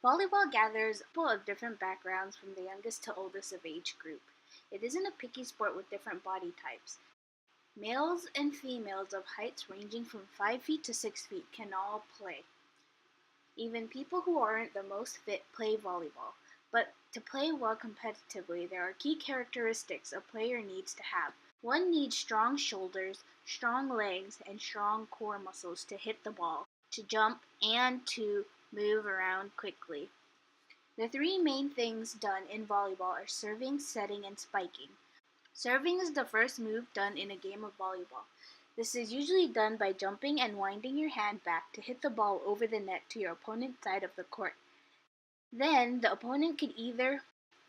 Volleyball gathers people of different backgrounds from the youngest to oldest of age group. It isn't a picky sport with different body types. Males and females of heights ranging from 5 feet to 6 feet can all play. Even people who aren't the most fit play volleyball. But to play well competitively, there are key characteristics a player needs to have. One needs strong shoulders, strong legs, and strong core muscles to hit the ball, to jump, and to move around quickly. The three main things done in volleyball are serving, setting, and spiking. Serving is the first move done in a game of volleyball. This is usually done by jumping and winding your hand back to hit the ball over the net to your opponent's side of the court. Then, the opponent could either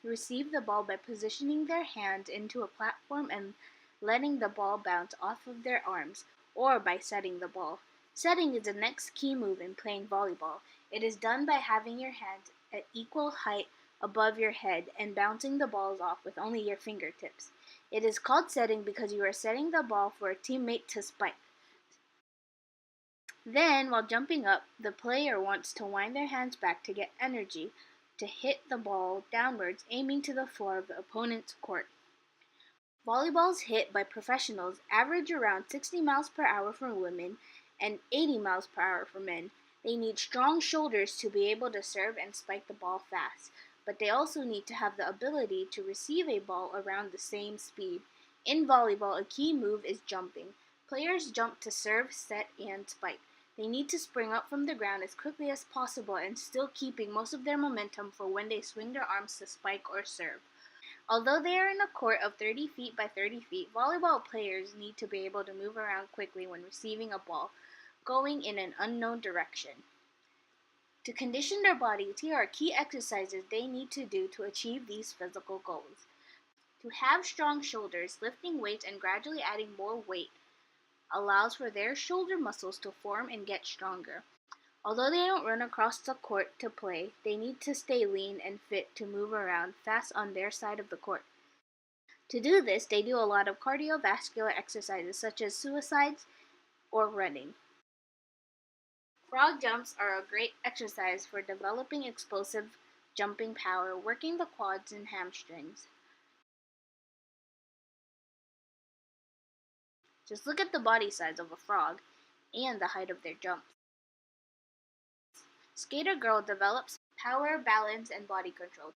receive the ball by positioning their hand into a platform and letting the ball bounce off of their arms, or by setting the ball. Setting is the next key move in playing volleyball. It is done by having your hands at equal height above your head and bouncing the balls off with only your fingertips. It is called setting because you are setting the ball for a teammate to spike. Then, while jumping up, the player wants to wind their hands back to get energy to hit the ball downwards, aiming to the floor of the opponent's court. Volleyballs hit by professionals average around 60 miles per hour for women and 80 miles per hour for men. They need strong shoulders to be able to serve and spike the ball fast, but they also need to have the ability to receive a ball around the same speed. In volleyball, a key move is jumping. Players jump to serve, set, and spike. They need to spring up from the ground as quickly as possible and still keeping most of their momentum for when they swing their arms to spike or serve. Although they are in a court of 30 feet by 30 feet, volleyball players need to be able to move around quickly when receiving a ball, going in an unknown direction. To condition their bodies, here are key exercises they need to do to achieve these physical goals. To have strong shoulders, lifting weights and gradually adding more weight allows for their shoulder muscles to form and get stronger. Although they don't run across the court to play, they need to stay lean and fit to move around fast on their side of the court. To do this, they do a lot of cardiovascular exercises such as suicides or running. Frog jumps are a great exercise for developing explosive jumping power, working the quads and hamstrings. Just look at the body size of a frog and the height of their jumps. Skater girl develops power, balance, and body control.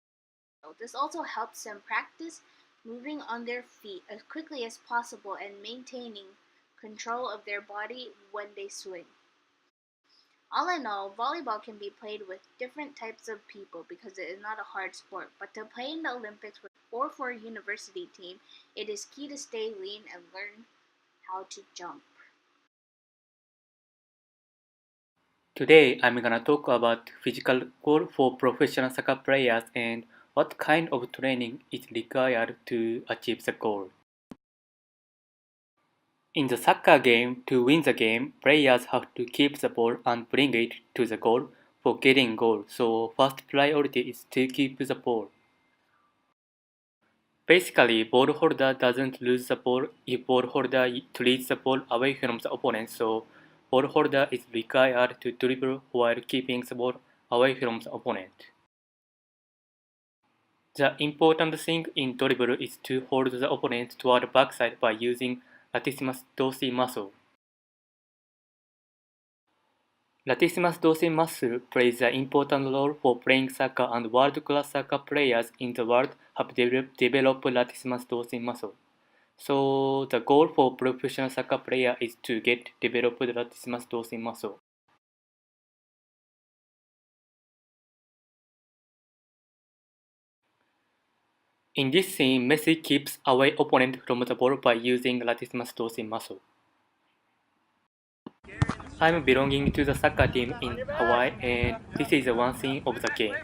This also helps them practice moving on their feet as quickly as possible and maintaining control of their body when they swing. All in all, volleyball can be played with different types of people because it is not a hard sport, but to play in the Olympics or for a university team, it is key to stay lean and learn how to jump. Today I'm gonna talk about physical goal for professional soccer players and what kind of training is required to achieve the goal. In the soccer game, to win the game, players have to keep the ball and bring it to the goal for getting goal. So first priority is to keep the ball. Basically, ball holder doesn't lose the ball if ball holder treats the ball away from the opponent, so ball holder is required to dribble while keeping the ball away from the opponent. The important thing in dribble is to hold the opponent toward the backside by using latissimus dorsi muscle. Latissimus dorsi muscle plays an important role for playing soccer, and world-class soccer players in the world have developed latissimus dorsi muscle. So the goal for professional soccer player is to get developed latissimus dorsi muscle. In this scene, Messi keeps away opponent from the ball by using latissimus dorsi muscle. I'm belonging to the soccer team in Hawaii, and this is one scene of the game.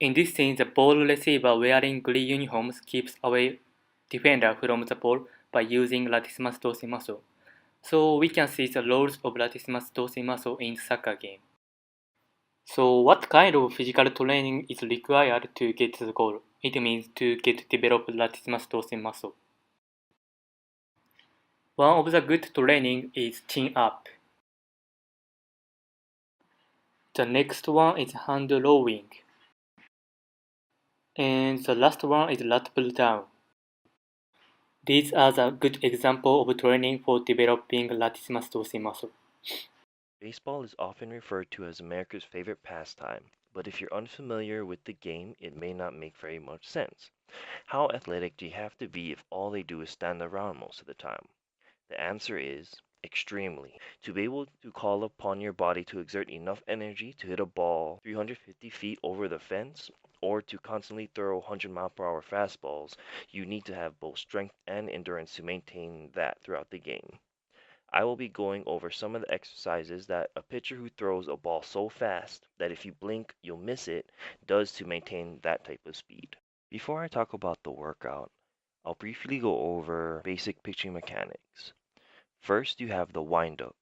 In this scene, the ball receiver wearing green uniforms keeps away defender from the ball by using latissimus dorsi muscle. So we can see the roles of latissimus dorsi muscle in the soccer game. So what kind of physical training is required to get the goal? It means to get developed latissimus dorsi muscle. One of the good training is chin up. The next one is hand rowing. And the last one is lat pull down. These are the good example of training for developing latissimus dorsi muscle. Baseball is often referred to as America's favorite pastime, but if you're unfamiliar with the game, it may not make very much sense. How athletic do you have to be if all they do is stand around most of the time? The answer is extremely. To be able to call upon your body to exert enough energy to hit a ball 350 feet over the fence, or to constantly throw 100-mile-per-hour fastballs, you need to have both strength and endurance to maintain that throughout the game. I will be going over some of the exercises that a pitcher who throws a ball so fast that if you blink you'll miss it does to maintain that type of speed. Before I talk about the workout, I'll briefly go over basic pitching mechanics. First, you have the windup.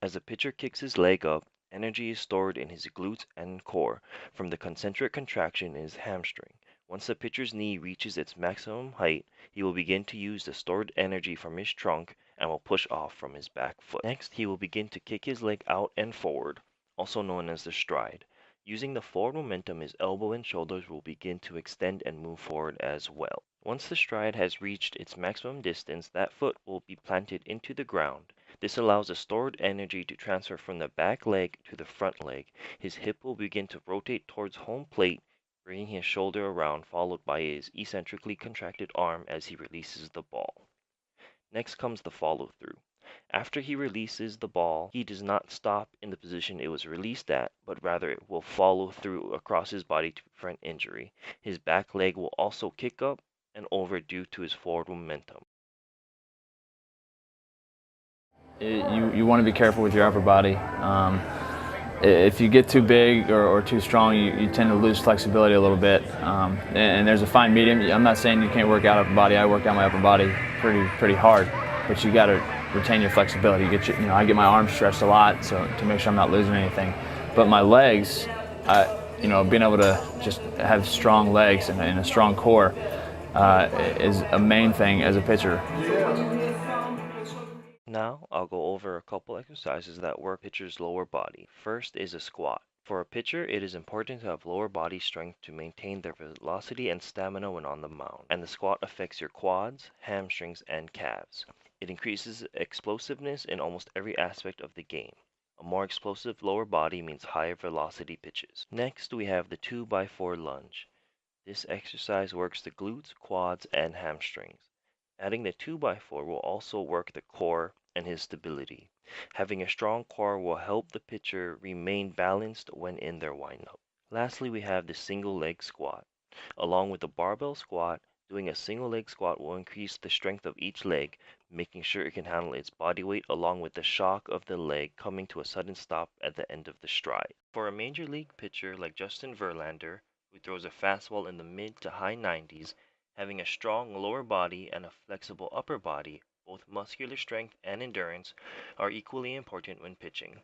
As a pitcher kicks his leg up, energy is stored in his glutes and core from the concentric contraction in his hamstring. Once the pitcher's knee reaches its maximum height, he will begin to use the stored energy from his trunk and will push off from his back foot. Next, he will begin to kick his leg out and forward, also known as the stride. Using the forward momentum, his elbow and shoulders will begin to extend and move forward as well. Once the stride has reached its maximum distance, that foot will be planted into the ground. This allows the stored energy to transfer from the back leg to the front leg. His hip will begin to rotate towards home plate, bringing his shoulder around, followed by his eccentrically contracted arm as he releases the ball. Next comes the follow through. After he releases the ball, he does not stop in the position it was released at, but rather it will follow through across his body to prevent injury. His back leg will also kick up and over due to his forward momentum. You want to be careful with your upper body. If you get too big or too strong, you tend to lose flexibility a little bit. And there's a fine medium. I'm not saying you can't work out upper body. I work out my upper body pretty hard, but you got to retain your flexibility. I get my arms stretched a lot, so to make sure I'm not losing anything. But my legs, being able to just have strong legs and a strong core is a main thing as a pitcher. Now I'll go over a couple exercises that work pitcher's lower body. First is a squat. For a pitcher, it is important to have lower body strength to maintain their velocity and stamina when on the mound, and the squat affects your quads, hamstrings, and calves. It increases explosiveness in almost every aspect of the game. A more explosive lower body means higher velocity pitches. Next, we have the 2x4 lunge. This exercise works the glutes, quads, and hamstrings. Adding the 2x4 will also work the core and his stability. Having a strong core will help the pitcher remain balanced when in their windup. Lastly, we have the single leg squat. Along with the barbell squat, doing a single leg squat will increase the strength of each leg, making sure it can handle its body weight along with the shock of the leg coming to a sudden stop at the end of the stride. For a major league pitcher like Justin Verlander, who throws a fastball in the mid to high 90s, having a strong lower body and a flexible upper body, both muscular strength and endurance, are equally important when pitching.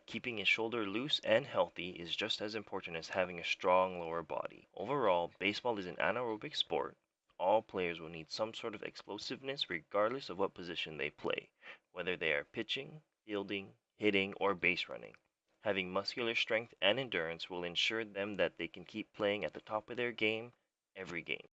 Keeping his shoulder loose and healthy is just as important as having a strong lower body. Overall, baseball is an anaerobic sport. All players will need some sort of explosiveness regardless of what position they play, whether they are pitching, fielding, hitting, or base running. Having muscular strength and endurance will ensure them that they can keep playing at the top of their game every game.